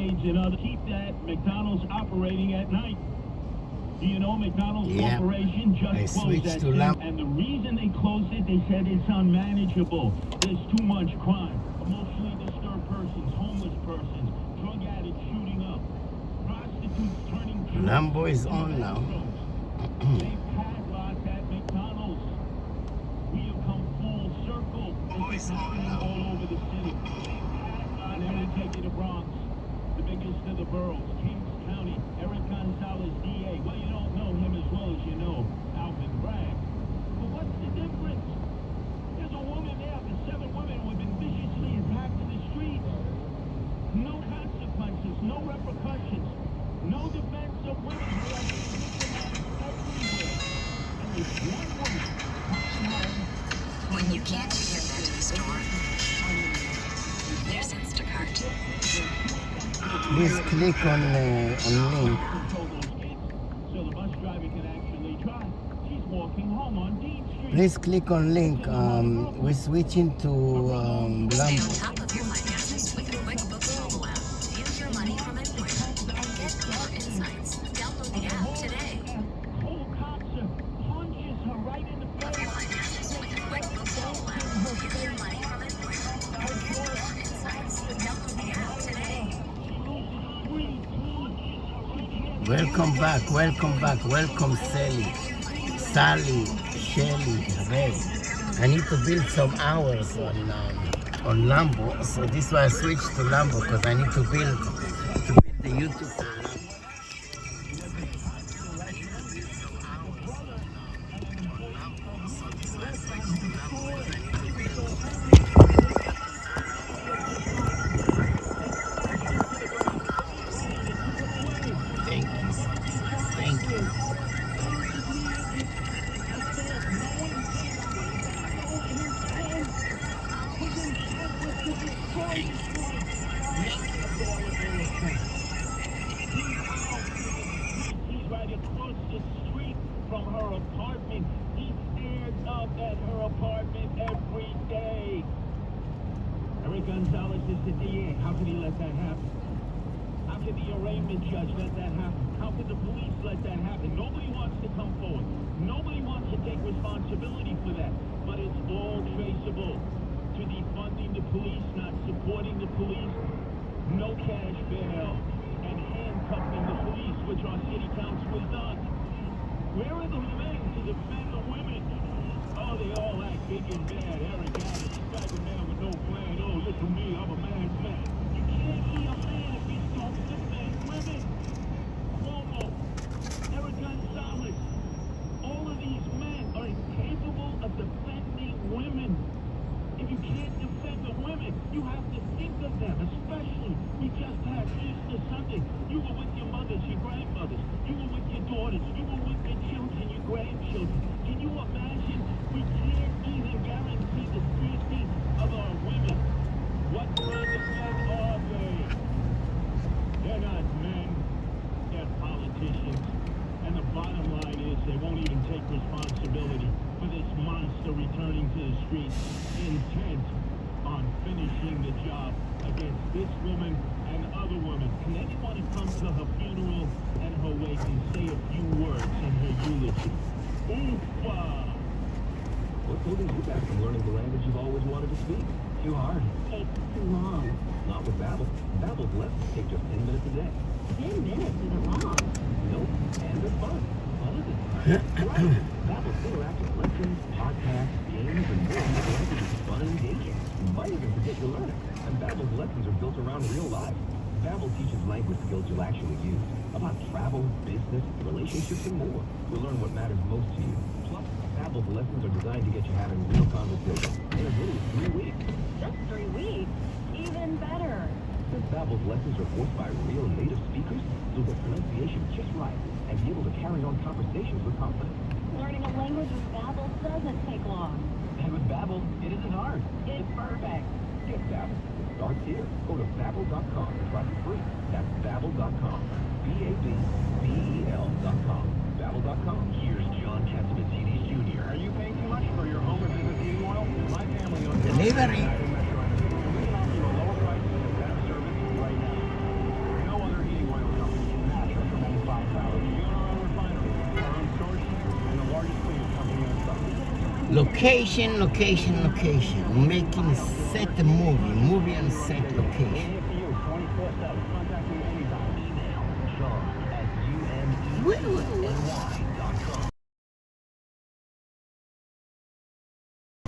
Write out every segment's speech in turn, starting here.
arcades and other keep that McDonald's operating at night. Do you know McDonald's Corporation just closed that thing? And the reason they closed it, they said it's unmanageable. There's too much crime. Emotionally disturbed persons, homeless persons, drug addicts shooting up, prostitutes turning to Lambo is on now. They padlocked at McDonald's. We have come full circle. This is happening all over the city. And then we take you to Bronx, the biggest of the boroughs, Kings County. Eric Gonzalez, DA. Well, you don't know him as well as you know Alvin Bragg. But what's the difference? There's a woman there, the 7 women who have been viciously attacked in the streets. No consequences, no repercussions, no defense of women who have been victimized everywhere. And there's one woman coming home. When you can't get that to the store, there's Instacart. Please click on link. So the bus driver can actually drive. She's walking home on Dean Street. Please click on link. We're switching to Stay on Lambo. top of your finances with the QuickBooks mobile app. View your money from anywhere and get more insights. Download the app today. Cole Coxer punches her right in the face. Your finances with the QuickBooks mobile app. View your money from anywhere and get more insights. Download the app today. Welcome back, welcome Sally, Shelly, Ray. I need to build some hours on Lambo, so this is why I switched to Lambo, because I need to build the YouTube for Lambo. Thank you. He's right across the street from her apartment. He stares up at her apartment every day. Eric Gonzalez is the DA. How could he let that happen? How could the arraignment judge let that happen? How could the police let that happen? Nobody wants to come forward. Nobody wants to take responsibility for that. But it's all traceable to defunding the police, not supporting the police, no cash bail, and handcuffing the police, which our city council has done. Where are the men to defend the women? Oh, they all act big and bad. Eric Adams, Spider Man with no plan. Oh, look at me, I'm a man's man. You can't be a man if you don't defend women. Cuomo, Eric Gonzalez, all of these men are incapable of defending women. If you can't defend the women, you have to think of them, especially. We just had Easter Sunday. You were with your mothers, your grandmothers. You were with your daughters. You were with your children, your grandchildren. Can you imagine? We can't even guarantee the safety of our women. What kind of men are they? They're not men. They're politicians. And the bottom line is they won't even take responsibility for this monster returning to the streets, intent on finishing the job against this woman and other women. Can anyone come to her funeral and her wake and say a few words in her eulogy? Oofa! What's holding you back from learning the language you've always wanted to speak? Too hard. Takes too long. Not with Babbel. Babbel's lessons take just 10 minutes a day. 10 minutes isn't long. Nope, and they're fun. Fun is it? Right. Babbel's interactive lessons, podcasts, games, and more make languages fun and engaging. You might even forget you're learning. And Babbel's lessons are built around real life. Babbel teaches language skills you'll actually use. About travel, business, relationships, and more. You'll learn what matters most to you. Plus, Babbel's lessons are designed to get you having real conversations in as little as 3 weeks. Just 3 weeks? Even better. Since Babbel's lessons are voiced by real native speakers, you'll get pronunciation just right and be able to carry on conversations with confidence. Learning a language with Babbel doesn't take long. And with Babbel, it isn't hard. It's perfect. Get Babbel. It starts here. Go to Babbel.com and try it free. That's Babbel.com. Babbel.com. Babbel.com. Here's John Catsimatidis Jr. Are you paying too much for your home and business heating oil? My family owns Delivery. We can offer you a lower price and better service right now. Location. Making set movie on set location. Here for you 24/7. Contact me anytime. Email Sean@UMENY.com.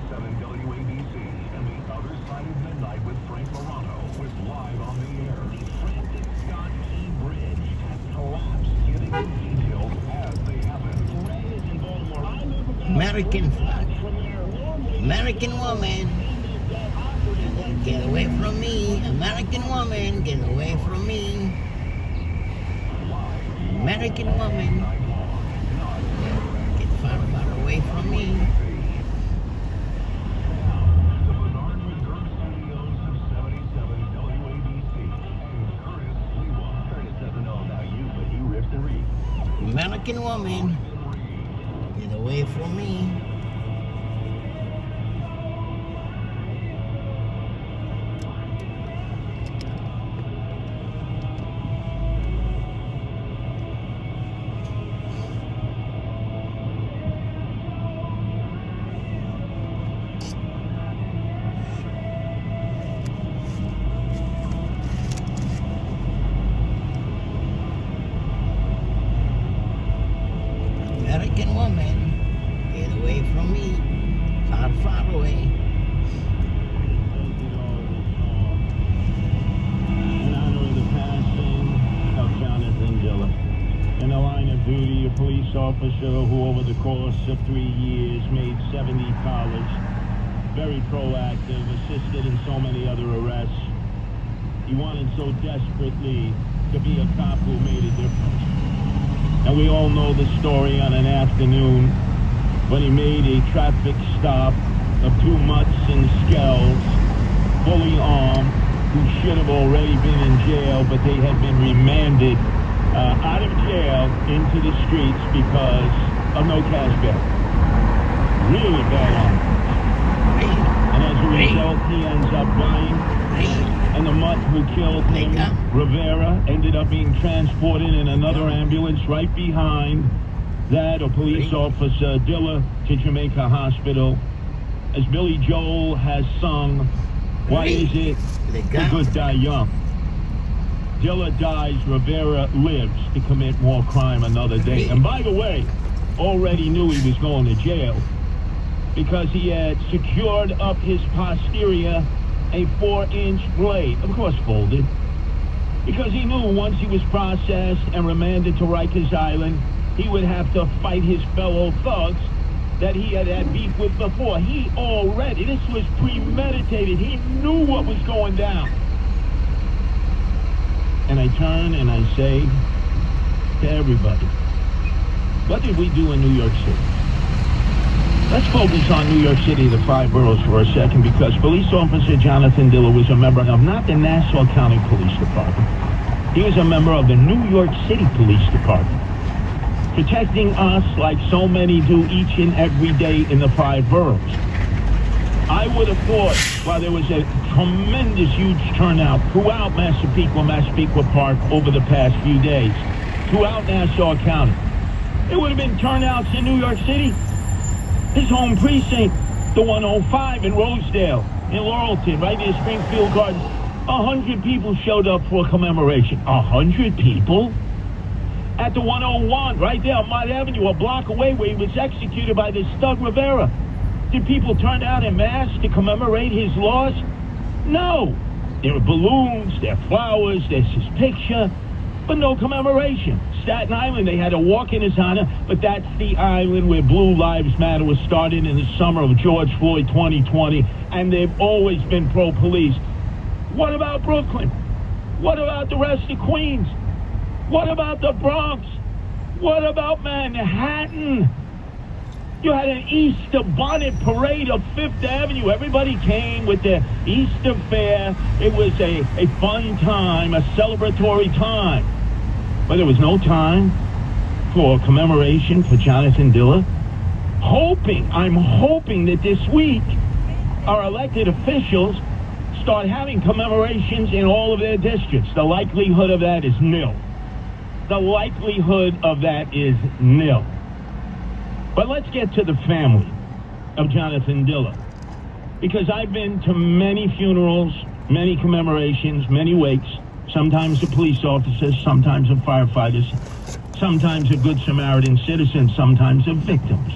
7 WABC and the other side of midnight with Frank Morano was live on the air. The Francis Scott Key Bridge has collapsed. Getting the details as they happen. Ray is in Baltimore. American flag. American woman. Get away from me. American woman. Get away from me. American woman. Get far away from me. The Bernard McGurk Studios of 77 WABC and Curtis Lewa. Curtis doesn't know about you, but he riffs and reads. American woman. Get away from me. American woman, get away from me, far away. In honor of the passing of Jonathan Diller. In the line of duty, a police officer who over the course of 3 years made 70 collars, very proactive, assisted in so many other arrests. He wanted so desperately to be a cop who made a difference. And we all know the story on an afternoon when he made a traffic stop of 2 mutts in Skells, fully armed, who should have already been in jail, but they had been remanded out of jail into the streets because of no cash bail. Really bad on. And as a result, he ends up dying. And the mutt who killed him, Rivera, ended up being transported in another ambulance right behind that, a police officer, Diller, to Jamaica Hospital. As Billy Joel has sung, why is it the good die young? Diller dies, Rivera lives to commit more crime another day. And by the way, already knew he was going to jail because he had secured up his posterior a 4-inch blade, of course folded, because he knew once he was processed and remanded to Rikers Island, he would have to fight his fellow thugs that he had had beef with before. He already, this was premeditated. He knew what was going down. And I turn and I say to everybody, what did we do in New York City? Let's focus on New York City, the 5 boroughs for a second, because police officer Jonathan Diller was a member of not the Nassau County Police Department. He was a member of the New York City Police Department, protecting us like so many do each and every day in the 5 boroughs. I would have thought, while there was a tremendous, huge turnout throughout Massapequa Park over the past few days, throughout Nassau County, there would have been turnouts in New York City. His home precinct, the 105 in Rosedale, in Laurelton, right near Springfield Gardens. 100 people showed up for a commemoration. 100 people? At the 101, right there on Mott Avenue, a block away where he was executed by this thug Rivera. Did people turn out en masse to commemorate his loss? No. There were balloons, there are flowers, there's his picture, but no commemoration. Staten Island, they had a walk in his honor, but that's the island where Blue Lives Matter was started in the summer of George Floyd 2020, and they've always been pro-police. What about Brooklyn? What about the rest of Queens? What about the Bronx? What about Manhattan? You had an Easter bonnet parade of Fifth Avenue. Everybody came with their Easter fair. It was a fun time, a celebratory time. But there was no time for commemoration for Jonathan Diller. I'm hoping that this week our elected officials start having commemorations in all of their districts. The likelihood of that is nil. The likelihood of that is nil. But let's get to the family. of Jonathan Diller. Because I've been to many funerals, many commemorations, many wakes, sometimes of police officers, sometimes of firefighters, sometimes of Good Samaritan citizens, sometimes of victims.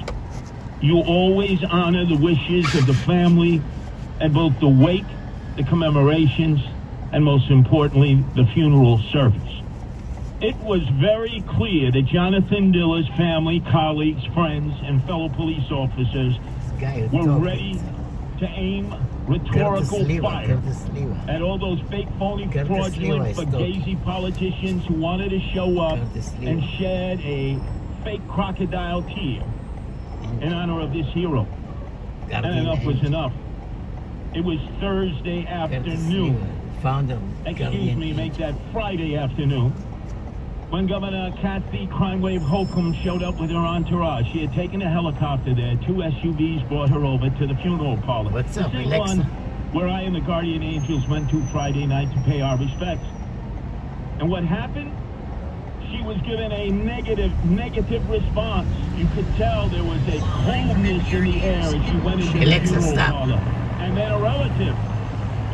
You always honor the wishes of the family at both the wake, the commemorations, and most importantly, the funeral service. It was very clear that Jonathan Diller's family, colleagues, friends, and fellow police officers were ready to aim rhetorical fire at all those fake, phony, fraudulent, fugazi politicians who wanted to show up and shed a fake crocodile tear in honor of this hero. And enough was enough. It was Thursday afternoon. Excuse me, make that Friday afternoon. When Governor Kathy Crime Wave Holcomb showed up with her entourage, she had taken a helicopter there. 2 SUVs brought her over to the funeral parlor. What's up, the same Alexa? one where I and the Guardian Angels went to Friday night to pay our respects. And what happened? She was given a negative response. You could tell there was a coldness in the air as she went into the funeral parlor. And then a relative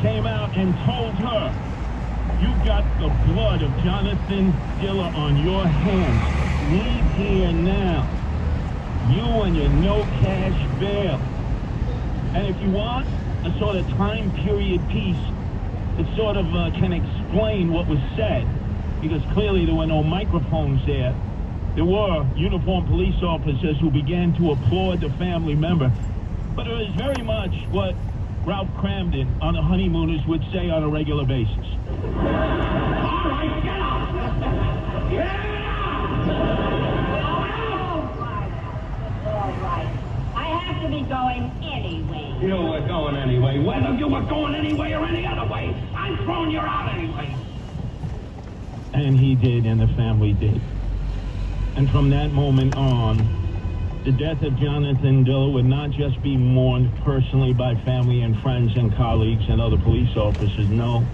came out and told her, "You've got the blood of Jonathan Diller on your hands. Leave here now. You and your no cash bail." And if you want a sort of time period piece that sort of can explain what was said, because clearly there were no microphones there, there were uniformed police officers who began to applaud the family member. But it was very much what Ralph Cramden on The Honeymooners would say on a regular basis. All right, get out! Get out! All right. I have to be going anyway. You were going anyway. Whether you were going anyway or any other way, I'm throwing you out anyway. And he did, and the family did. And from that moment on, the death of Jonathan Diller would not just be mourned personally by family and friends and colleagues and other police officers. No,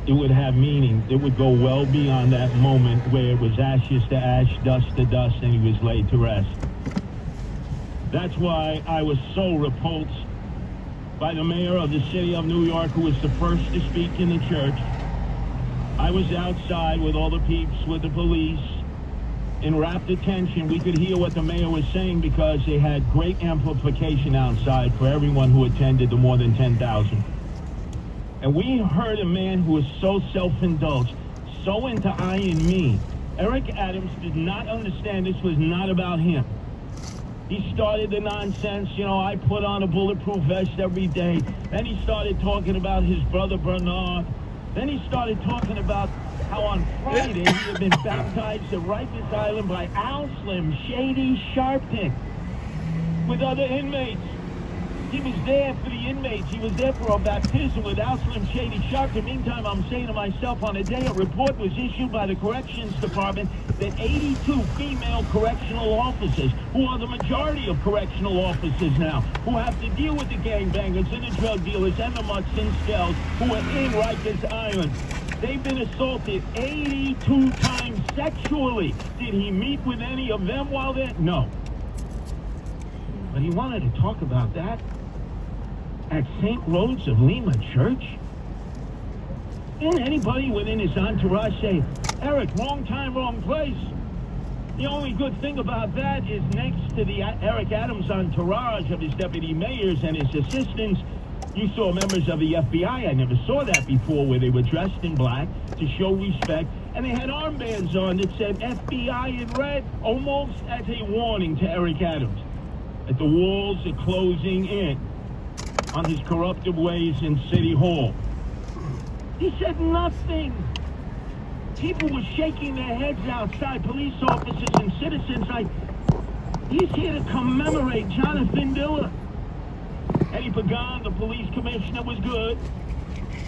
it would have meaning. It would go well beyond that moment where it was ashes to ash, dust to dust, and he was laid to rest. That's why I was so repulsed by the mayor of the city of New York, who was the first to speak in the church. I was outside with all the peeps, with the police. In rapt attention, we could hear what the mayor was saying because they had great amplification outside for everyone who attended, the more than 10,000. And we heard a man who was so self-indulged, so into I and me. Eric Adams did not understand this was not about him. He started the nonsense, I put on a bulletproof vest every day. Then he started talking about his brother Bernard. Then he started talking about how on Friday he had been baptized at Rikers Island by Al Slim Shady Sharpton with other inmates. He was there for the inmates. He was there for a baptism with Al Slim Shady Sharpton. Meantime, I'm saying to myself, on a day a report was issued by the Corrections Department that 82 female correctional officers, who are the majority of correctional officers now, who have to deal with the gangbangers and the drug dealers and the mutts and skells who are in Rikers Island. They've been assaulted 82 times sexually. Did he meet with any of them while there? No. But he wanted to talk about that at St. Rhodes of Lima Church? Didn't anybody within his entourage say, "Eric, wrong time, wrong place"? The only good thing about that is next to the Eric Adams entourage of his deputy mayors and his assistants, you saw members of the FBI. I never saw that before, where they were dressed in black to show respect, and they had armbands on that said FBI in red, almost as a warning to Eric Adams that the walls are closing in on his corruptive ways in City Hall. He said nothing. People were shaking their heads outside, police officers and citizens, like, he's here to commemorate Jonathan Diller. Eddie Pagan, the police commissioner, was good,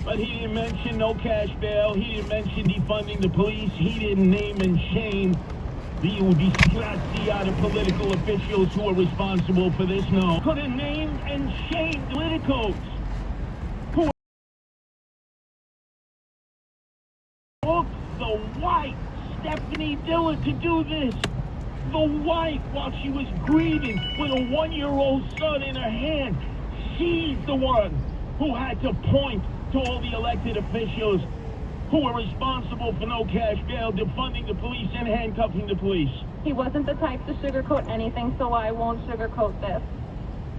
but he didn't mention no cash bail. He didn't mention defunding the police. He didn't name and shame the disgraziated political officials who are responsible for this. No. Could have named and shamed politicos who took the white Stephanie Diller to do this. The wife, while she was grieving with a 1-year-old son in her hand, she's the one who had to point to all the elected officials who were responsible for no cash bail, defunding the police and handcuffing the police. He wasn't the type to sugarcoat anything, so I won't sugarcoat this.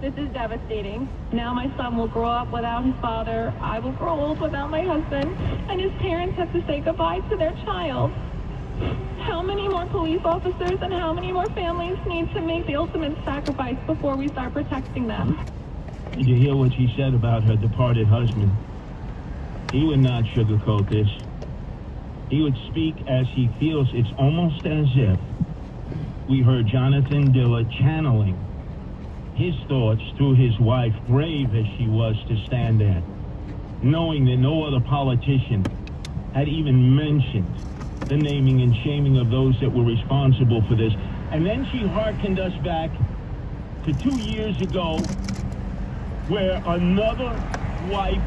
This is devastating. Now my son will grow up without his father. I will grow old without my husband. And his parents have to say goodbye to their child. How many more police officers and how many more families need to make the ultimate sacrifice before we start protecting them? Did you hear what she said about her departed husband? He would not sugarcoat this. He would speak as he feels. It's almost as if we heard Jonathan Diller channeling his thoughts through his wife, brave as she was to stand there, knowing that no other politician had even mentioned the naming and shaming of those that were responsible for this. And then she hearkened us back to 2 years ago, where another wife,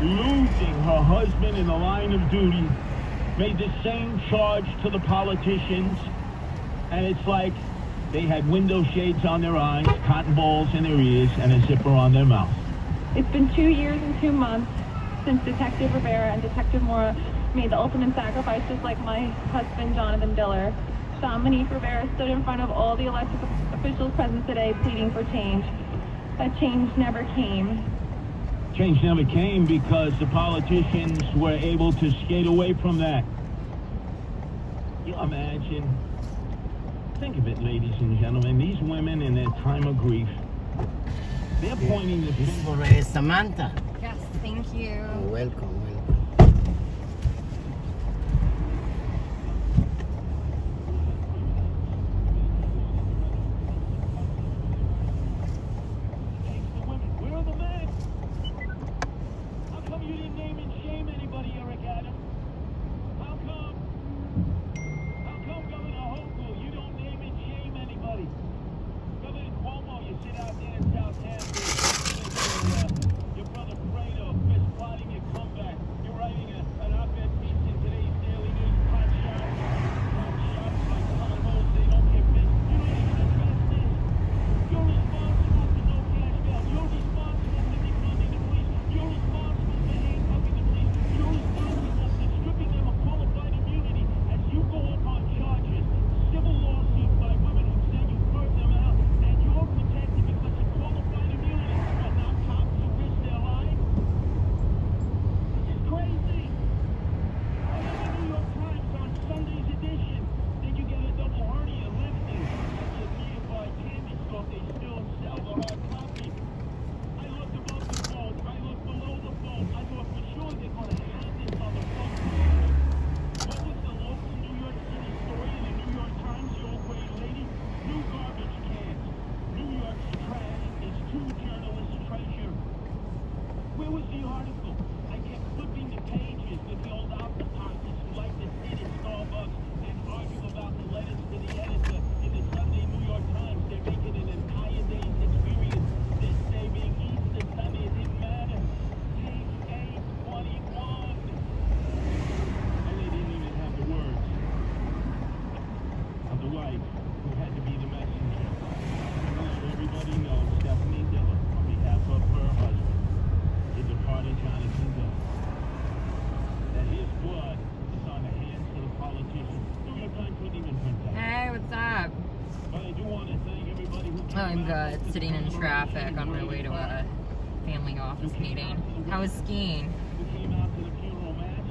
losing her husband in the line of duty, made the same charge to the politicians, and it's like they had window shades on their eyes, cotton balls in their ears, and a zipper on their mouth. It's been 2 years and 2 months since Detective Rivera and Detective Mora made the ultimate sacrifice, just like my husband, Jonathan Diller. Dominique Rivera stood in front of all the elected officials present today pleading for change. That change never came. Change never came because the politicians were able to skate away from that. You imagine, think of it, ladies and gentlemen, these women in their time of grief, they're pointing the This finger. for Samantha. Yes, thank you. Welcome. Where are the men? How come you didn't name and shame anybody, Eric Adams? How come? How come, Governor Hochul, you don't name and shame anybody? Governor Cuomo, you sit out there in Southampton with your brother Fredo, fist plotting your comeback. You're writing an op-ed piece in today's Daily News. Hot shots like potholes, they don't get fixed. You don't even address this. You're responsible for no cash bail. You're responsible for defunding the police. You're responsible for handcuffing the police. You're responsible for stripping them of qualified immunity as you go up on charges, civil lawsuits by women who say you burnt them out, and you're protected because of qualified immunity, but not cops who risk their lives. This is crazy. I read the New York Times on Sunday's edition. Then you get a double hernia lifting at the nearby candy store. They still sell the hard copy. I looked above the fold. I looked below the fold. I thought for sure they're going to have this on the front page. What was the local New York City story in the New York Times, the old gray lady? New garbage cans. New York's trash is 2 journalists' treasure. Where was the article? I kept flipping the pages with the old octopuses who like to sit at Starbucks and argue about the letters to the editor in the Sunday New York Times. They're making an entire day's experience. This day being Easter Sunday, it didn't matter. Page 821. And they didn't even have the words of the wife who had to be the messenger. So everybody knows Stephanie Diller, on behalf of her husband, the departed Jonathan Diller, that his blood is on the hands of the politicians. New York Times couldn't even print that. Hey, what's up? But I do want to thank everybody who came I'm out. good. Sitting in traffic on my way to a family office meeting. How was skiing? Who came out to the funeral mass.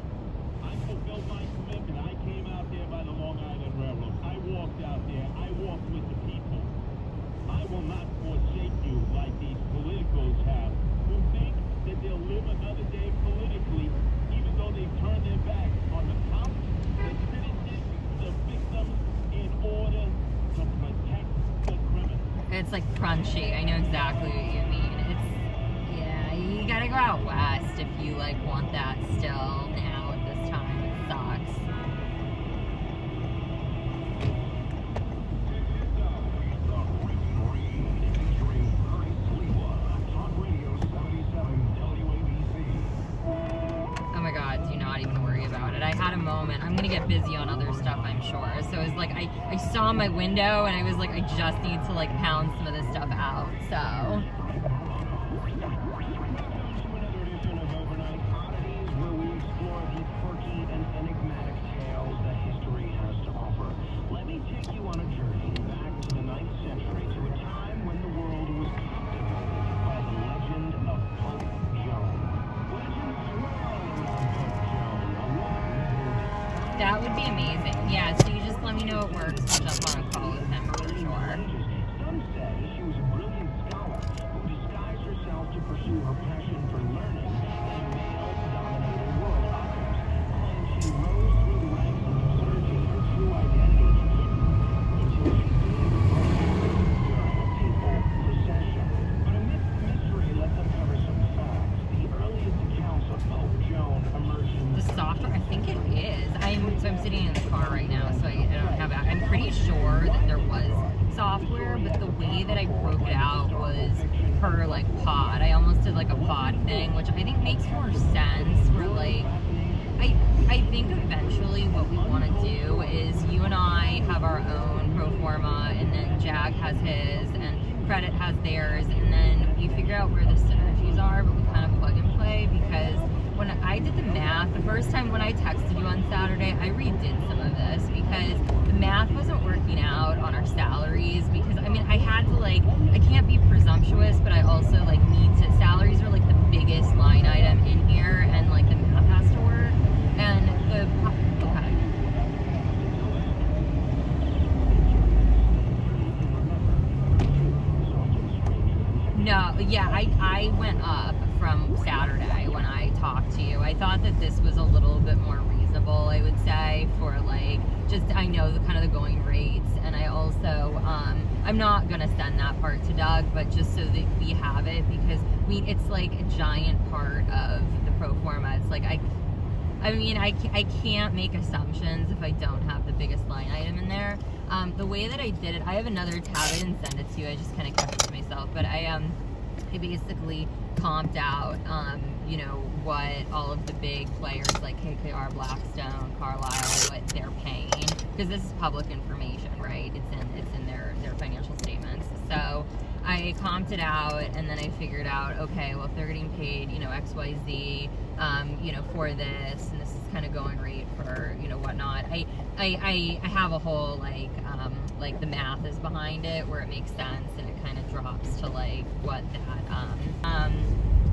I fulfilled my commitment. I came out there by the Long Island Railroad. I walked out there. I walked with the people. I will not forsake you like these politicos have, who think that they'll live another day politically, even though they've turned their back on the cops, the citizens, the victims, in order to protect the criminals. It's like crunchy. I know exactly what you mean. It's, yeah, you gotta go out west if you like want that still now at this time. It sucks. Oh my god, do not even worry about it. I had a moment. I'm gonna get busy on other stuff, I'm sure. So it was like I saw my window and I was like, I just need to like pound some of this stuff out. So. That would be amazing. Yeah, so you just let me know it works. I'll jump on a call with him for sure. Some say she was a brilliant scholar who disguised herself to pursue her passion for learning in a male-dominated world. Others claim she rose through the ranks of searching her true identity until she did during a papal procession. But amidst the mystery, let's uncover some facts. The earliest accounts of Pope Joan emerging. The software, I think it is. I'm sitting in the car right now, so I don't have it. I'm pretty sure that there was software, but the way that I broke it out was per like pod. I almost did like a pod thing, which I think makes more sense. Where like, I think eventually what we want to do is you and I have our own pro forma, and then Jag has his, and Credit has theirs, and then we figure out where the synergies are, but we kind of plug and play. Because when I did the math, the first time when I texted you on Saturday, I redid some of this because the math wasn't working out on our salaries. Because I mean, I had to like, I can't be presumptuous, but I also like need to, salaries are like the biggest line item in here, and like the math has to work. And the, okay. No, yeah, I went up from Saturday when I talked to you. I thought that this was a little bit more reasonable, I would say, for like, just, I know the kind of the going rates, and I also, I'm not gonna send that part to Doug, but just so that we have it, because it's like a giant part of the pro forma. It's like, I mean, I can't make assumptions if I don't have the biggest line item in there. The way that I did it, I have another tab. I didn't send it to you. I just kind of kept it to myself. But I basically comped out, you know, what all of the big players like KKR, Blackstone, Carlyle, what they're paying, because this is public information, right? It's in their financial statements. So I comped it out, and then I figured out, okay, well, if they're getting paid, you know, XYZ, you know, for this, and this is kind of going rate for, you know, whatnot. I have a whole like the math is behind it where it makes sense, and it kind of drops to like what that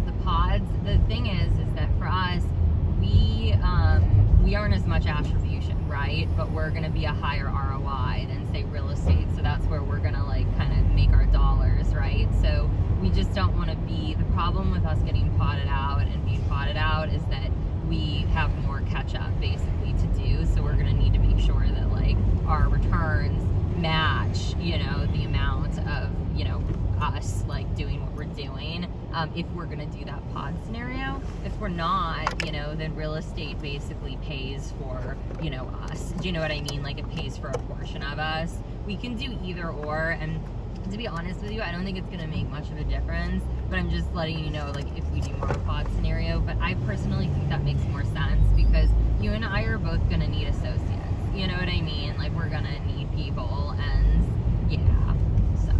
the pods. The thing is that for us, we aren't as much attribution, right? But we're gonna be a higher ROI than say real estate, so that's where we're gonna like kind of make our dollars, right? So we just don't want to be, the problem with us getting potted out and being potted out is that we have more catch up basically to do. So we're gonna need to make sure that like our returns match, you know, the amount of, you know, us like doing what we're doing, if we're gonna do that pod scenario. If we're not, you know, then real estate basically pays for, you know, us. Do you know what I mean? Like it pays for a portion of us. We can do either or, and to be honest with you, I don't think it's gonna make much of a difference, but I'm just letting you know, like, if we do more pod scenario. But I personally think that makes more sense, because you and I are both gonna need associates. You know what I mean? Like, we're gonna need people, and yeah, so.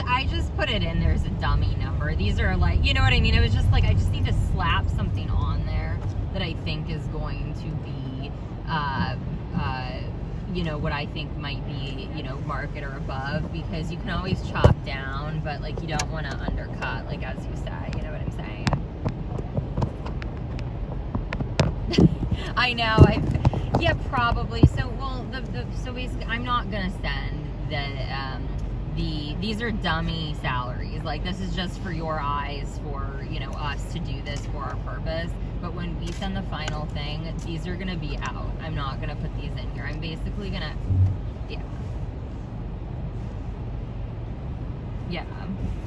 I just put it in there as a dummy number. These are like, you know what I mean? It was just like, I just need to slap something on there that I think is going to be, you know, what I think might be, you know, market or above, because you can always chop down, but like you don't want to undercut, like as you say, you know what I'm saying? I know, yeah, probably. So, well, so basically, I'm not gonna send these are dummy salaries. Like, this is just for your eyes, for, you know, us to do this for our purpose. we send the final thing, these are gonna be out. I'm not gonna put these in here. I'm basically gonna, yeah. Yeah,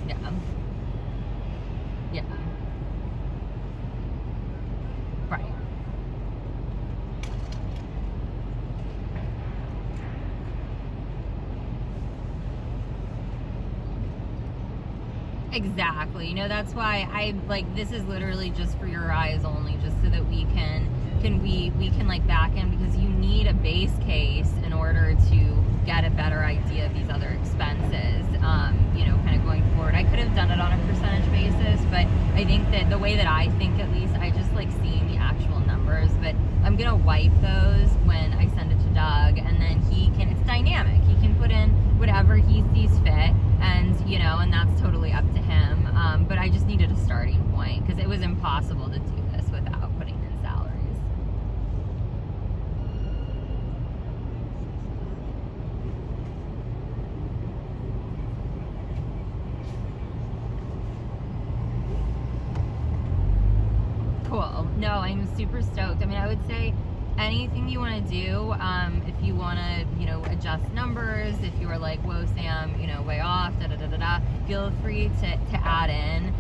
yeah, yeah. Right. Exactly. You know, that's why I like, this is literally just for your eyes only, just so that we can like back in, because you need a base case in order to get a better idea of these other expenses, you know, kind of going forward. I could have done it on a percentage basis, but I think that the way that I think, at least, I just like seeing the actual numbers. But I'm gonna wipe those when I send it to Doug, and then he can, it's dynamic, he can put in whatever he sees fit, and you know, and that's totally up to him. But I just needed a starting point, because it was impossible to do this without putting in salaries. Cool. No, I'm super stoked. I mean, I would say anything you want to do, if you want to, you know, adjust numbers, if you are like, whoa, Sam, you know, way off, da da da da da, feel free to add in,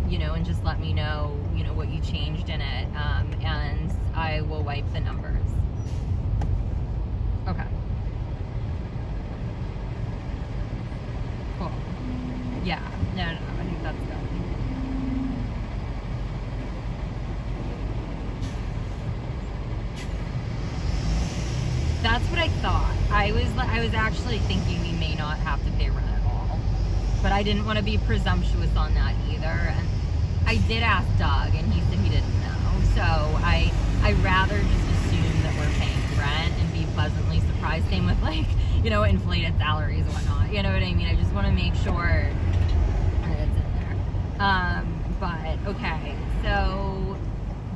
you know, and just let me know, you know, what you changed in it, and I will wipe the numbers. Okay. Cool. Yeah. No, I think that's good. That's what I thought. I was actually thinking we may not have to pay rent at all, but I didn't want to be presumptuous on that either. And I did ask Doug, and he said he didn't know. So I rather just assume that we're paying rent and be pleasantly surprised. Same with, like, you know, inflated salaries and whatnot. You know what I mean? I just want to make sure that it's in there. But okay. So,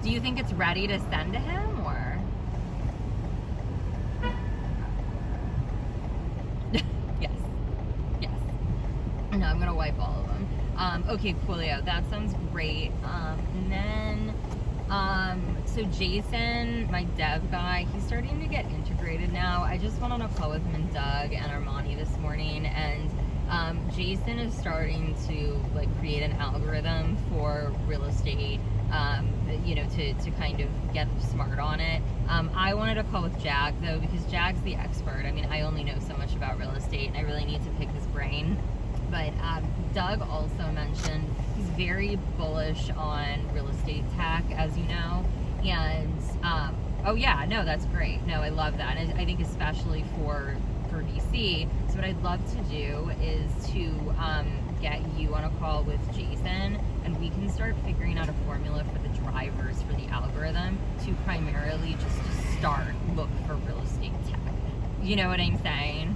do you think it's ready to send to him, or? No, I'm gonna wipe all of them. Okay, coolio. That sounds great. And then, so Jason, my dev guy, he's starting to get integrated now. I just went on a call with him and Doug and Armani this morning, and Jason is starting to like create an algorithm for real estate, you know, to kind of get smart on it. I wanted a call with Jag though, because Jag's the expert. I mean, I only know so much about real estate, and I really need to pick his brain. But Doug also mentioned he's very bullish on real estate tech, as you know. And, oh yeah, no, that's great. No, I love that. And I think especially for DC. So what I'd love to do is to get you on a call with Jason, and we can start figuring out a formula for the drivers for the algorithm to primarily just to start look for real estate tech. You know what I'm saying?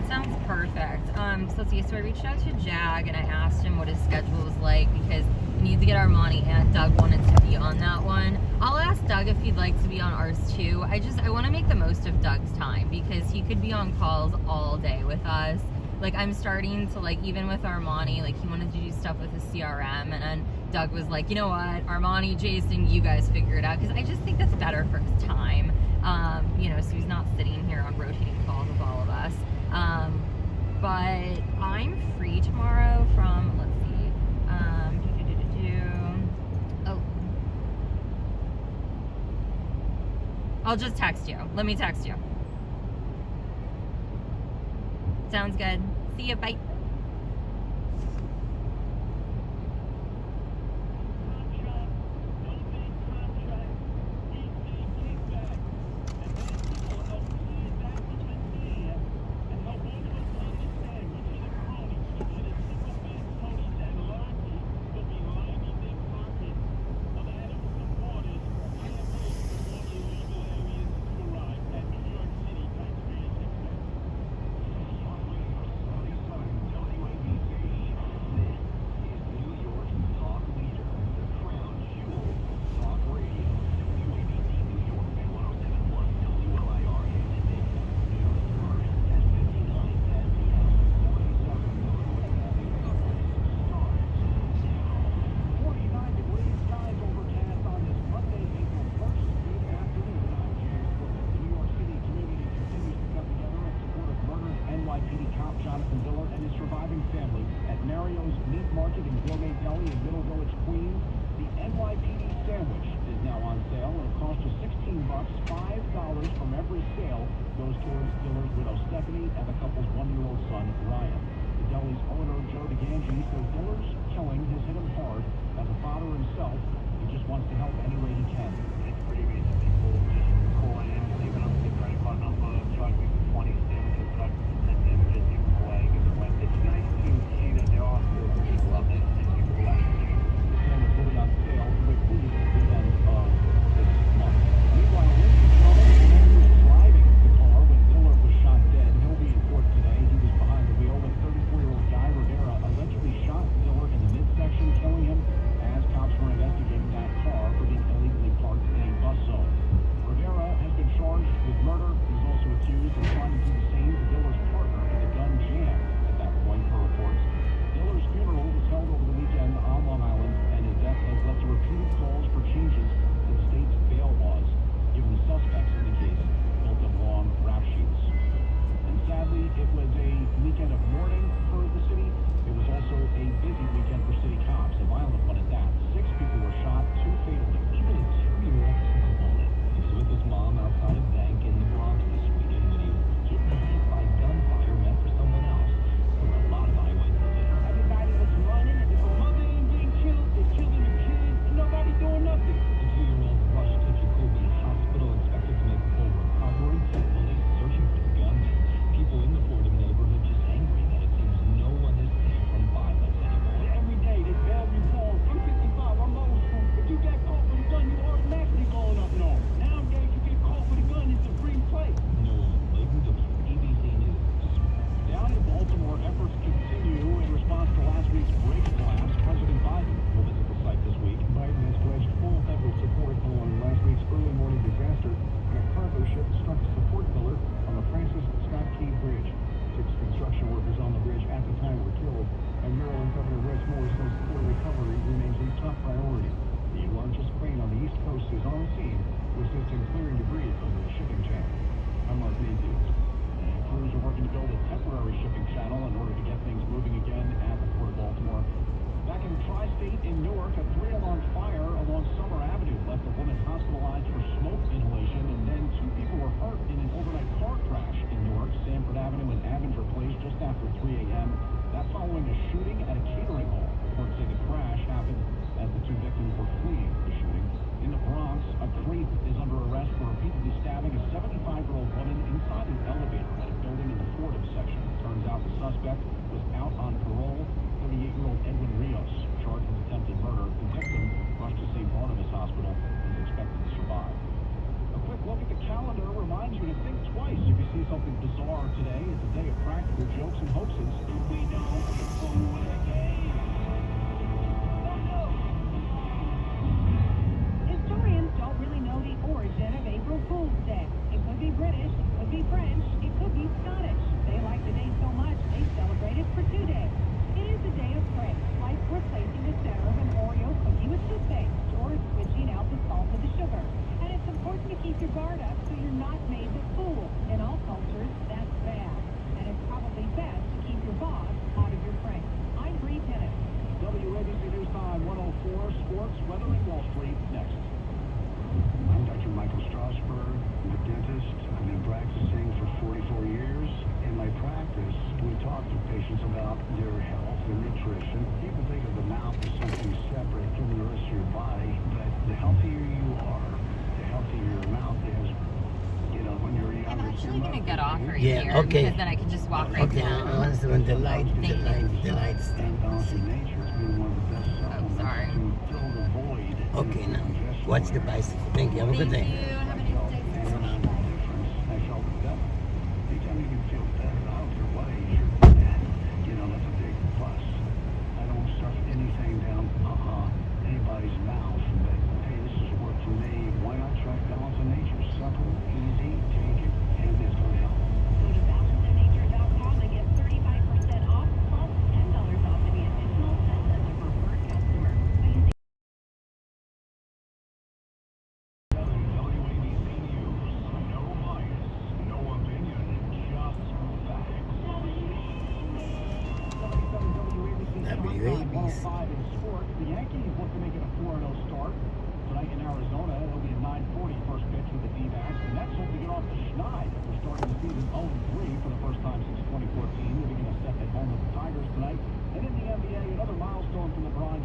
Sounds perfect. So let's see. So I reached out to Jag and I asked him what his schedule was like, because we need to get Armani, and Doug wanted to be on that one. I'll ask Doug if he'd like to be on ours too. I want to make the most of Doug's time, because he could be on calls all day with us. Like, I'm starting to, like, even with Armani, like, he wanted to do stuff with his CRM, and then Doug was like, you know what, Armani, Jason, you guys figure it out, because I just think that's better for his time. You know, so he's not sitting here on rotating calls with all of us. But I'm free tomorrow from, let's see, oh, I'll just text you. Let me text you. Sounds good. See ya, bye. goes towards Diller's widow Stephanie and the couple's 1-year-old son Ryan. The deli's owner Joe DeGangi says Diller's killing has hit him hard. As a father himself, he just wants to help any way he can. It's pretty recent. People just calling in, leaving us the credit card number, charging me for 20 cents to cut, and then just give them away, give them away. It's nice to see that there are still people out there and people actually. The film is going on sale with the end of this month. Meanwhile, Lindsay Sherman, the man who was driving the car when Diller was shot dead, he'll be in court today. He was behind the wheel when 34-year-old Guy Rivera allegedly shot Diller in the midsection, killing him as cops were investigating that car for being illegally parked in a bus zone. Rivera has been charged with murder. He's also accused of trying to do the same to Diller's partner in the gun jam. At that point, per reports, Diller's funeral was held over the weekend on Long Island, and his death has led to repeated calls for changes to the state's bail laws, given the suspects in the case built up long rap sheets. And sadly, it was a weekend of mourning for the city. It was also a busy weekend for city cops, a violent one at that. 6 people were shot, 2 fatally. Even a 2-year-old component. He was with his mom outside a bank in the Bronx this weekend when he was hit by gunfire meant for someone else. There were a lot of eyewitnesses there. Everybody was running, and the mother ain't being killed, they're killing the kids, and nobody doing nothing. The 2-year-old rushed to Jacoby Hospital, expected to make a full recovery. Police searching for the gunman. People in the Fordham neighborhood just angry that it seems no one is safe from violence anymore. Every day, they bail reform. I'm 55, I'm old school. If you get caught with a gun, you automatically going up north. Nowadays, you get caught with a gun, it's a free play. Noel Layton, ABC News. Down in Baltimore, efforts continue in response to last week's break glass. President Biden will visit the site this week. Biden has pledged full federal support following last week's early morning disaster when a cargo ship struck a support pillar on the Francis Scott Key Bridge. 6 construction workers on the bridge at the time were killed, and Maryland Governor Wes Moore says full recovery remains a top priority. The largest crane on the East Coast is on the scene to assist in clearing debris from the shipping channel. I'm Mark Mayfield. Crews are working to build a temporary shipping channel in order to get things moving again at the Port of Baltimore. Back in Tri-State in Newark, a 3-alarm fire along Summer Avenue left a woman hospitalized for smoke inhalation, and then 2 people were hurt in an overnight car crash in Newark, Sanford Avenue and Avenger Place just after 3 a.m. That following a shooting at a catering hall. Reports say the crash happened as the 2 victims were fleeing the shooting. In the Bronx, a creep is under arrest for repeatedly stabbing a 75-year-old woman inside an elevator at a building in the Fordham section. Turns out the suspect was out on parole. 38-year-old Edwin Rios, charged with attempted murder. The victim rushed to St. Barnabas Hospital and is expected to survive. A quick look at the calendar reminds you to think twice if you see something bizarre today. It's a day of practical jokes and hoaxes. We don't fool again. Historians don't really know the origin of April Fool's Day. It could be British, it could be French, it could be Scottish. They like the day so much, they celebrate it for 2 days. It is a day of praise, like replacing the center of an Oreo cookie with toothpaste, or switching out the salt with the sugar. And it's important to keep your guard up so you're not made to fool. In all cultures, that's bad. And it's probably best to keep your boss out of your frame. I'm Bree Tennis. WABC News Time 104, sports, weather, and Wall Street next. I'm Dr. Michael Strasberg. I'm a dentist. I've been practicing for 44 years. In my practice, we talk to patients about their health and nutrition. People think of the mouth as something separate from the rest of your body, but the healthier you are, the healthier your mouth is. You know, when you're younger, I'm actually gonna get off right Yeah, here okay. because then I can just walk right Okay, down. I was when the lights and balance in nature has been one of the best supplements sorry. to fill the void. Okay, now watch the bicycle. Thank you. Have a good Thank day. you. Have a nice day. I felt better. Anytime you can feel better, I don't care what age you're at, you know, that's a big plus. I don't stuff anything down anybody's mouth, but hey, this has worked for me. Why not try Balance of Nature? Simple, easy, take it, and it's going to help. Go to balanceofnature.com and get 35% off, plus $10 off any additional sets as a preferred customer. WABC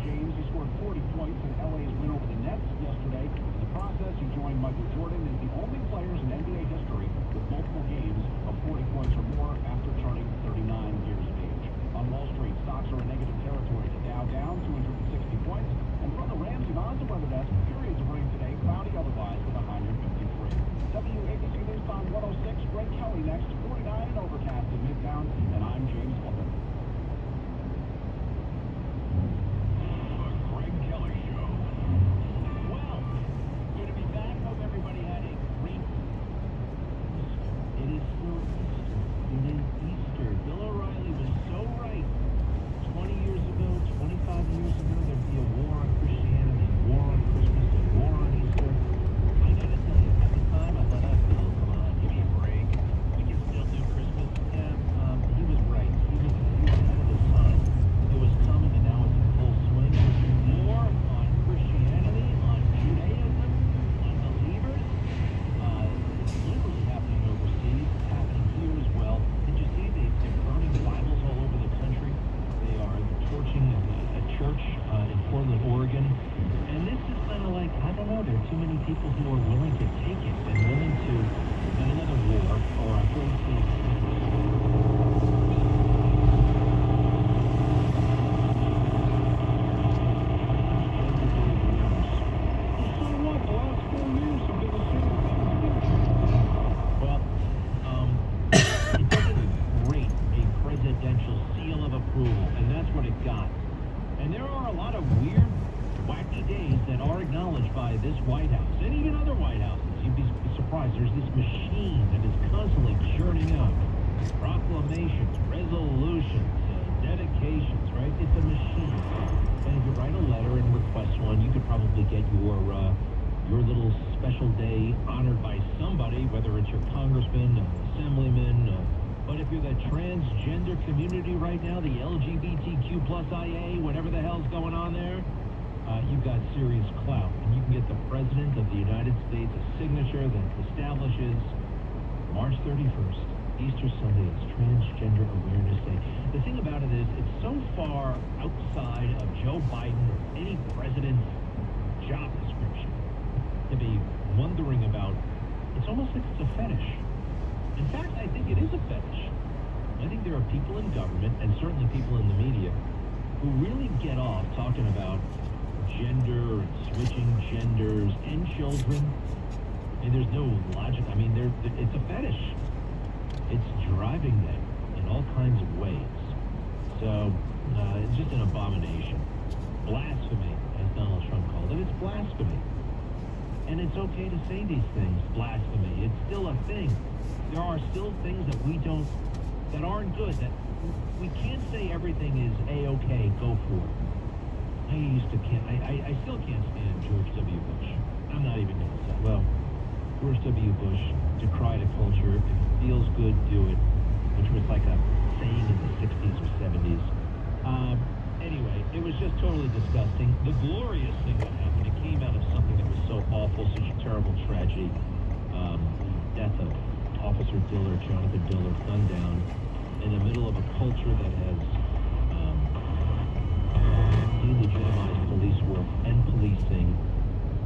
James, he scored 40 points in LA's win over the Nets yesterday. In the process, he joined Michael Jordan as the only players in NBA history with multiple games of 40 points or more after turning 39 years of age. On Wall Street, stocks are in negative territory. The Dow down 260 points. And from the Rams and Odds weather desk, periods of rain today, cloudy otherwise with a high near 53. WABC News Time 106, Greg Kelly next, 49 and overcast in Midtown, and I'm James Butler. People who are willing to take it and willing to another war or a great thing. So what? The last 4 years have been the same thing. Well, it doesn't rate a presidential seal of approval, and that's what it got. And there are a lot of weird, wacky days that are acknowledged by this White House and even other White Houses. You'd be surprised. There's this machine that is constantly churning out proclamations, resolutions, dedications, right? It's a machine. And if you write a letter and request one, you could probably get your little special day honored by somebody, whether it's your congressman, assemblyman, but if you're the transgender community right now, the LGBTQ plus IA, whatever the hell's going on there, you've got serious clout, and you can get the President of the United States a signature that establishes March 31st, Easter Sunday, as Transgender Awareness Day. The thing about it is, it's so far outside of Joe Biden or any president's job description to be wondering about. It's almost like it's a fetish. In fact, I think it is a fetish. I think there are people in government, and certainly people in the media, who really get off talking about gender and switching genders and children. And there's no logic. I mean, it's a fetish. It's driving them in all kinds of ways. So it's just an abomination. Blasphemy, as Donald Trump called it. It's blasphemy. And it's okay to say these things, blasphemy. It's still a thing. There are still things that aren't good, that we can't say everything is A-okay, go for it. I still can't stand George W. Bush. I'm not even going to say, well, George W. Bush decried a culture. If it feels good, do it, which was like a saying in the 60s or 70s. Anyway, it was just totally disgusting. The glorious thing that happened, it came out of something that was so awful, such a terrible tragedy. Death of Officer Diller, Jonathan Diller, gunned down in the middle of a culture that has delegitimized police work and policing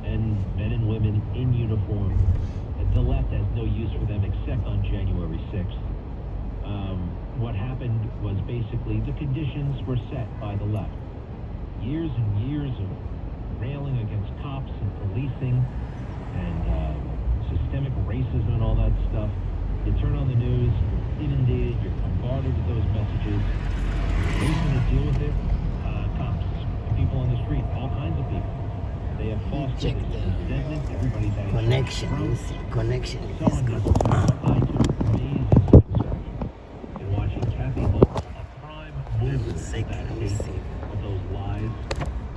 and men and women in uniform. The left has no use for them except on January 6th. What happened was basically the conditions were set by the left. Years and years of railing against cops and policing and systemic racism and all that stuff. You turn on the news, you're inundated, you're bombarded with those messages. Who's going to deal with it? Cops, people on the street, all kinds of people. They have fostered this resentment. Everybody's had connection. Someone has I took amazing satisfaction in watching Kathy Holt, a prime mover of those lies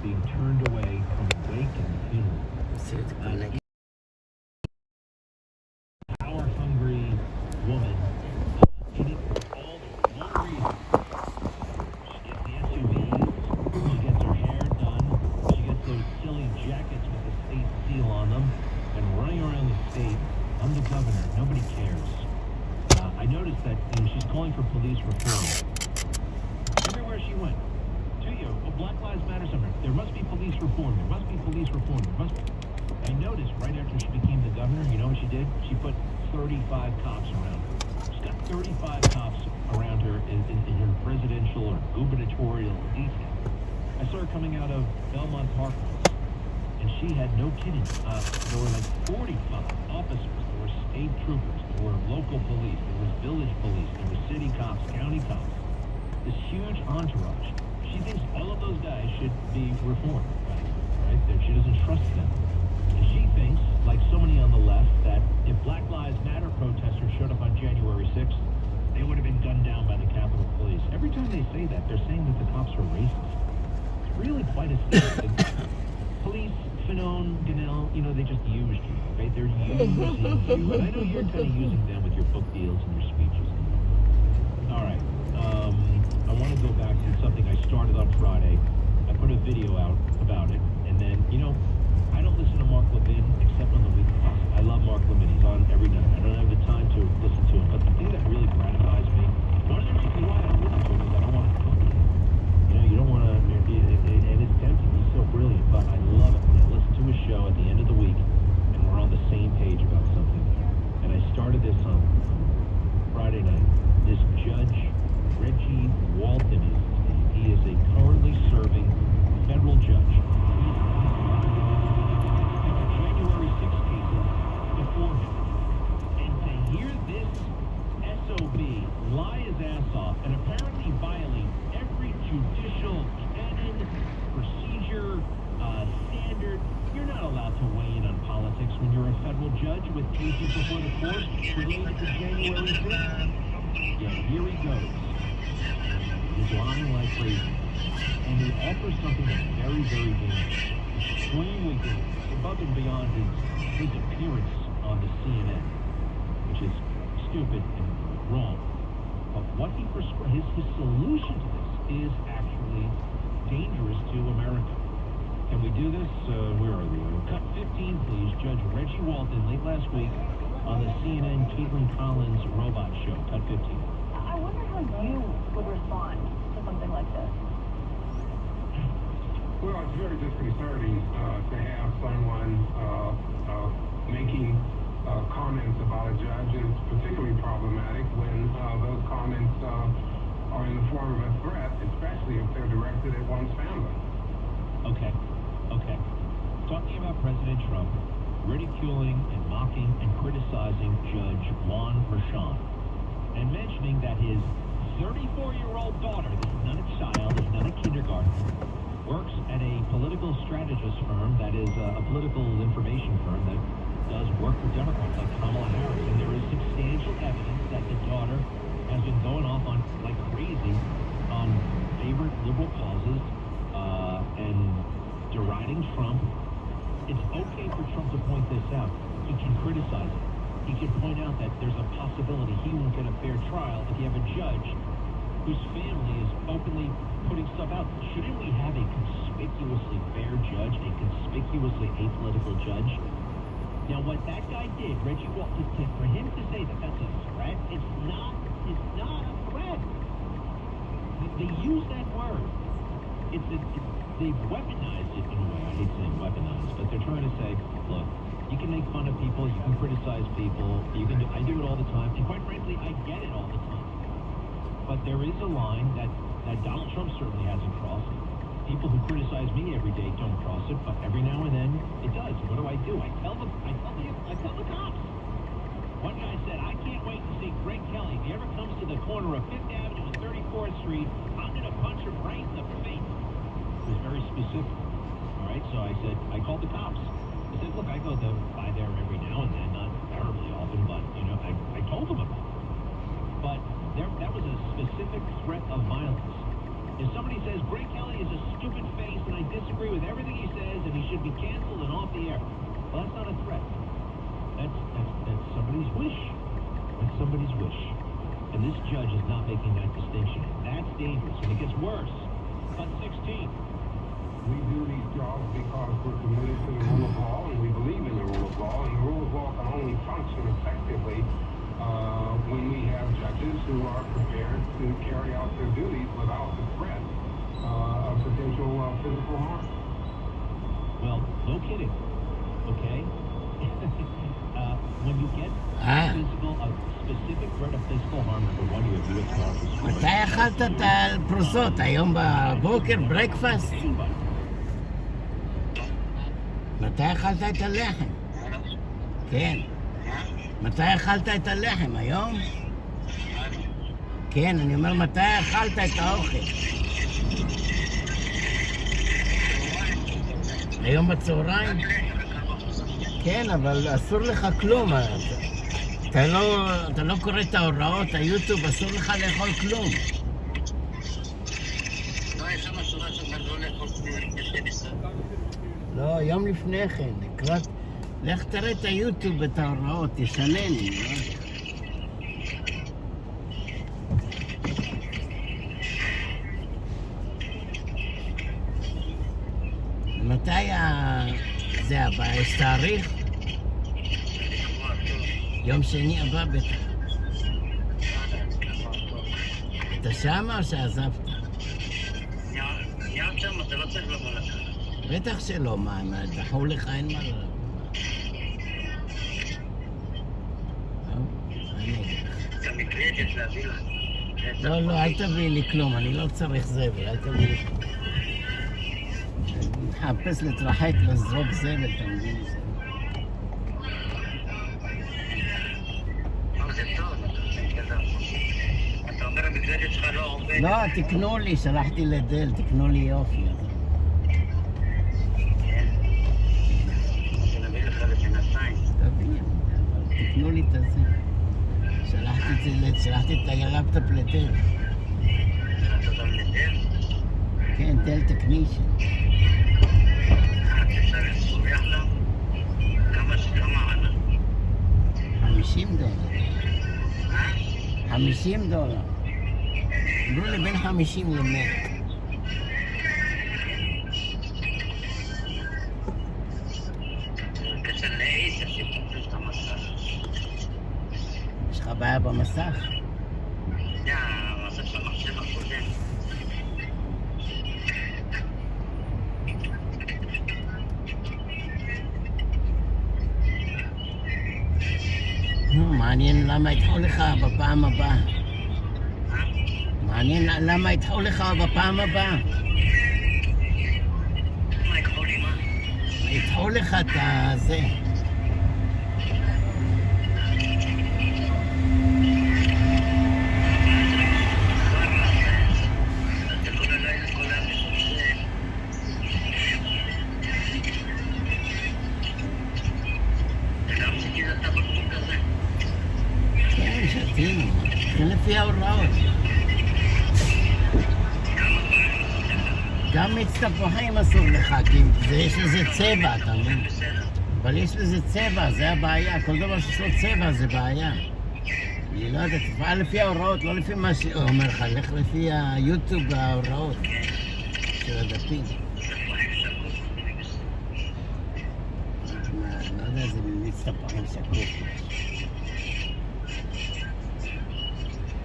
being turned away from the wake and the funeral. Power-hungry woman, eating all the wrong reasons. She gets the SUVs, she gets her hair done, she gets those silly jackets with the state seal on them, and running around the state. I'm the governor, nobody cares. I noticed that she's calling for police reform. Everywhere she went, Black Lives Lives Matter somewhere. There must be police reform. There must be police reform. There must be. I noticed right after she became the governor, you know what she did? She put 35 cops around her. She's got 35 cops around her in her presidential or gubernatorial detail. I saw her coming out of Belmont Park once, and she had no kidding. There were like 45 officers. There were state troopers. There were local police. There was village police. There were city cops, county cops. This huge entourage. She thinks all of those guys should be reformed, right? That she doesn't trust them. And she thinks, like so many on the left, that if Black Lives Matter protesters showed up on January 6th, they would have been gunned down by the Capitol Police. Every time they say that, they're saying that the cops are racist. It's really quite a thing. Police, Fanon, Ganell, you know, they just used you, right? They're using you. And I know you're kind of using them with your book deals and your speeches. All right. I want to go back to something I started on Friday. I put a video out about it, and then, you know, I don't listen to Mark Levin except on the weekends. I love Mark Levin. He's on every night. I don't have the time to listen to him, but the thing that really gratifies me, one of the reasons why I don't listen to him is I don't want to cook. You know, you don't want to, and it's tempting. He's so brilliant, but I love it when I listen to his show at the end of the week, and we're on the same page about something. And I started this on Friday night. This judge, Reggie Walton, is his name. He is a currently serving federal judge. January 6th cases before him. And to hear this SOB lie his ass off and apparently violate every judicial canon, procedure, standard, you're not allowed to weigh in on politics when you're a federal judge with cases before the court related to January 6th. Yeah, here he goes. He's lying like crazy. And he offers something that's very, very dangerous. Extremely dangerous. Above and beyond his appearance on the CNN, which is stupid and wrong. But what he prescribes, his solution to this is actually dangerous to America. Can we do this? Where are we? Cut 15, please. Judge Reggie Walton, late last week, on the CNN Caitlin Collins robot show. Cut 15. I wonder how you would respond to something like this. Well, it's very disconcerting to have someone making comments about a judge, and it's particularly problematic when those comments are in the form of a threat, especially if they're directed at one's family. Okay. Talking about President Trump, ridiculing and mocking and criticizing Judge Juan Merchan, and mentioning that his 34-year-old daughter, this is not a child, this is not a kindergarten, works at a political strategist firm that is a political information firm that does work for Democrats like Kamala Harris. And there is substantial evidence that the daughter has been going off on like crazy on favorite liberal causes and deriding Trump. It's okay for Trump to point this out. He can criticize it. He can point out that there's a possibility he won't get a fair trial if you have a judge whose family is openly putting stuff out. Shouldn't we have a conspicuously fair judge, a conspicuously apolitical judge? Now, what that guy did, Reggie Walton, for him to say that that's a threat, it's not a threat. They use that word. They've weaponized it in a way. I hate saying weaponized, but they're trying to say, look, you can make fun of people, you can criticize people, I do it all the time, and quite frankly, I get it all the time. But there is a line that Donald Trump certainly hasn't crossed. People who criticize me every day don't cross it, but every now and then it does. What do? I tell the cops. One guy said, I can't wait to see Greg Kelly. If he ever comes to the corner of 5th Avenue and 34th Street, I'm going to punch him right in the face. It was very specific. All right, so I called the cops. I said, look, I go by there every now and then, not terribly often, but, you know, I told them about it. But that was a specific threat of violence. If somebody says, Greg Kelly is a stupid face and I disagree with everything he says and he should be canceled and off the air, well, that's not a threat. That's somebody's wish. That's somebody's wish. And this judge is not making that distinction. That's dangerous. And it gets worse. Cut 16. We do these jobs because we're committed to the rule of law, and we believe in the rule of law, and the rule of law can only function effectively when we have judges who are prepared to carry out their duties without the threat potential physical harm. Well, no kidding. Okay? When you get physical, a specific threat of physical harm, number one, you have U.S. Marshals. מתי אכלת את הפרוסות? היום בבוקר? ברקפאסט? מתי אכלת את הלחם? כן. מתי אכלת את הלחם? היום? כן, אני אומר, מתי אכלת את האוכל? היום בצהריים? כן, אבל אסור לך כלום. אתה לא קורא את ההוראות, היוטיוב, אסור לך לאכול כלום. לא, יום לפני כן, לך תראה את היוטיוב, את ההוראות, תשנה לי. מתי זה הבא? יש תאריך? יום שני הבא בטח. אתה שמה או שעזבת? גם שם, אתה לא צריך לבוא לך. בטח שלא, מה, דחו לך, אין מה לבוא. אתה מתרגש להביא לך. לא, אל תביא לי כלום, אני לא צריך זבל, אל תביא לי כלום. מחפש להתרחק, לזרוק זבל, אתה מבין את זה? זה טוב, אתה אומר המקלדת שלך לא עובד. לא, תקנו לי, שלחתי לדל, תקנו לי יופי. כן. שנביא לך לבינתיים. תביא, תקנו לי את זה. שלחתי את הלפטופ לדל. שלחת אותם לדל? כן, דל טכנישן. אפשר לסוריח לו? כמה עלה? $50. $50. אמרו לי בין 50 ל-100. בקשר לעשר שתפוס את המסך. יש לך בעיה במסך? המסך של המחשב הקודם. מעניין למה ידחו לך בפעם הבאה. מעניין למה ידחו לך בפעם הבאה. מה יקחו לי מה? ידחו לך את הזה. כן, שתינו. כן, לפי ההוראות. גם מיץ תפוחים אסור לך, כי יש לזה צבע, אתה מבין? אבל יש לזה צבע, זה הבעיה. כל דבר שיש לו צבע זה בעיה. אני לא יודע, תפעל לפי ההוראות, לא לפי מה שאומר לך, לך לפי היוטיוב וההוראות של הדפים. לא יודע, זה מיץ תפוחים שקוף.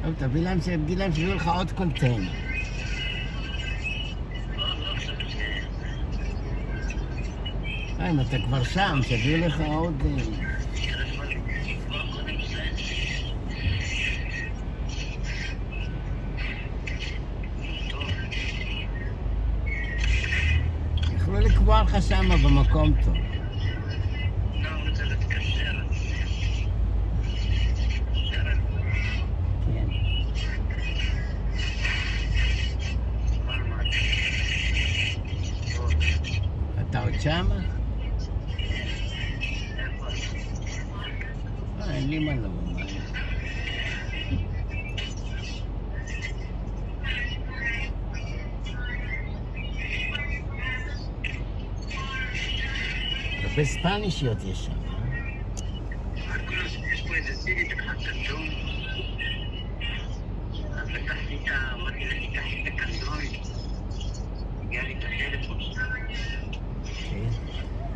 טוב, תביא להם שיביאו לך עוד קונטיינר. אם אתה כבר שם, שיביאו לך עוד... יכולו לקבוע לך שמה במקום טוב. לא, אני רוצה להתקשר. כן. אתה עוד שמה? אין לי מה לבוא, מה? הרבה ספנישיות יש שם, יש פה איזה סירי תקחת כדום. אז לקחתי את אמרתי לה, תיקחי את הכדום. הגיע לי את הטלפון שלה. כן.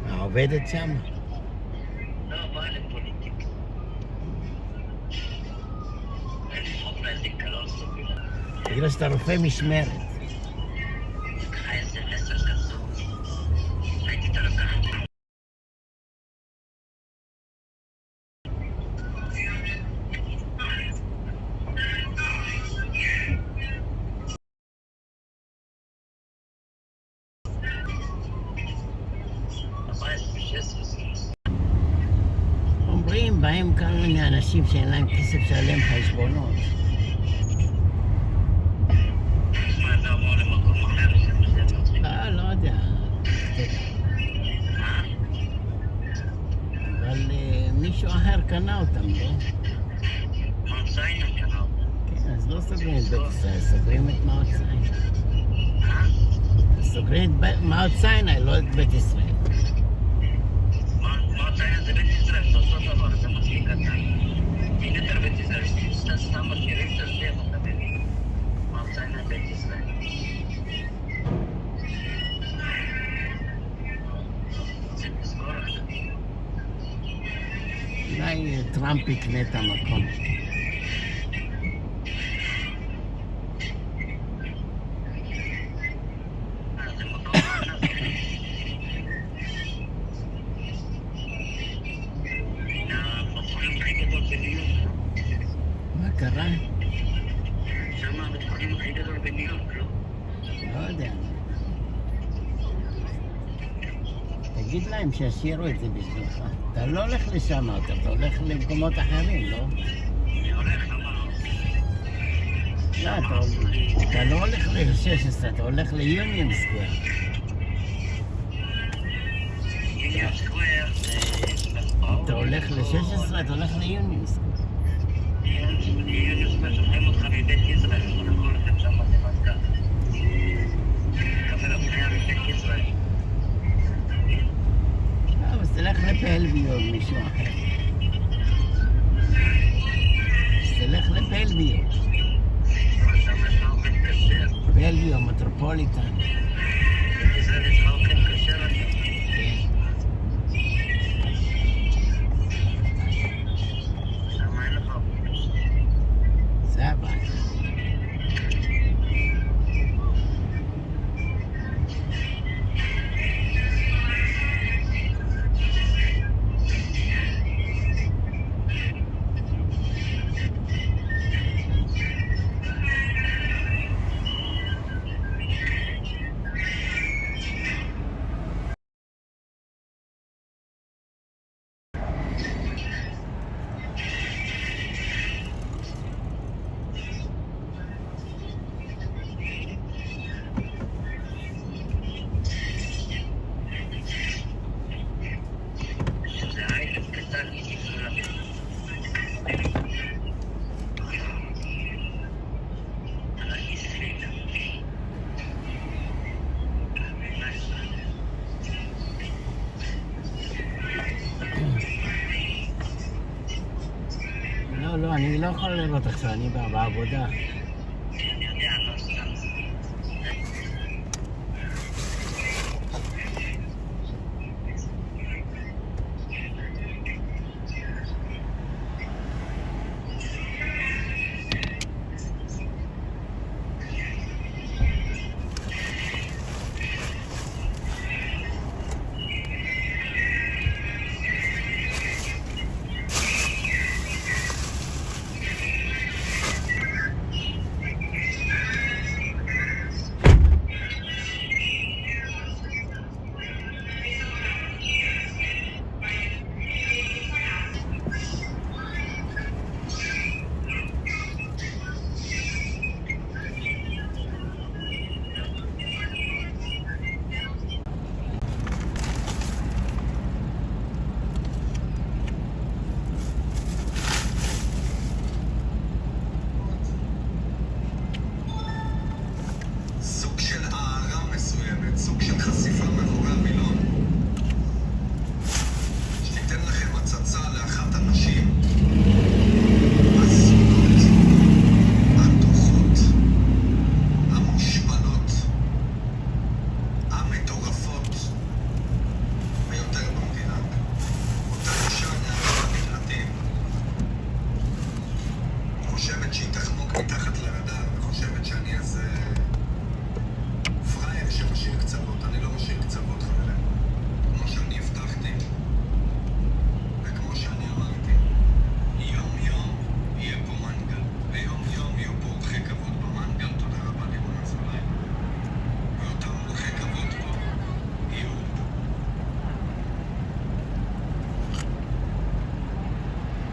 העובדת שם? לא, באה לפוליטיקה. אני לצחוק לה איזה קלון סביר. בגלל שאתה רופא משמרת. אומרים, באים כל מיני אנשים שאין להם כסף לשלם חשבונות. לא יודע. אבל מישהו אחר קנה אותם, לא? כן, אז לא סוגרים את בית ישראל, סוגרים את מעוד סיני. סוגרים את מעוד סיני, לא את בית ישראל. מעוד סיני זה בית ישראל, זה אותו דבר, זה מספיק קטן. אין יותר בית ישראל, סתם משאירים את השדה, אתה מבין? מעוד סיני בית ישראל. אולי טראמפ יקנה את המקום. מה קרה? שם הבית החולים הכי גדול בניו יורק, לא? לא יודע. תגיד להם שישאירו את זה בשבילך. אתה לא הולך לשם, אתה הולך למקומות אחרים, לא? אני הולך, למה לא? לא, אתה לא הולך ל-16, אתה הולך ליוניון סקוואר. יוניון סקוואר אתה הולך ל-16, אתה הולך ליוניון סקוואר. יוניון סקוואר שולחים אותך מבית ישראל, שולחים לכם שם במזכר. קבל הפניה מבית ישראל. אז תלך לפלביו, מישהו אחר. אז תלך לפלביו. שם יש לך אוכל כשר. פלביו, מטרופוליטן. בית ישראל יש לך אוכל כשר עכשיו. שם אין לך אוכל כשר. זה הבעיה. שזה עייף קטן בשביל להבין. לא, אני לא יכול לראות עכשיו, אני בעבודה.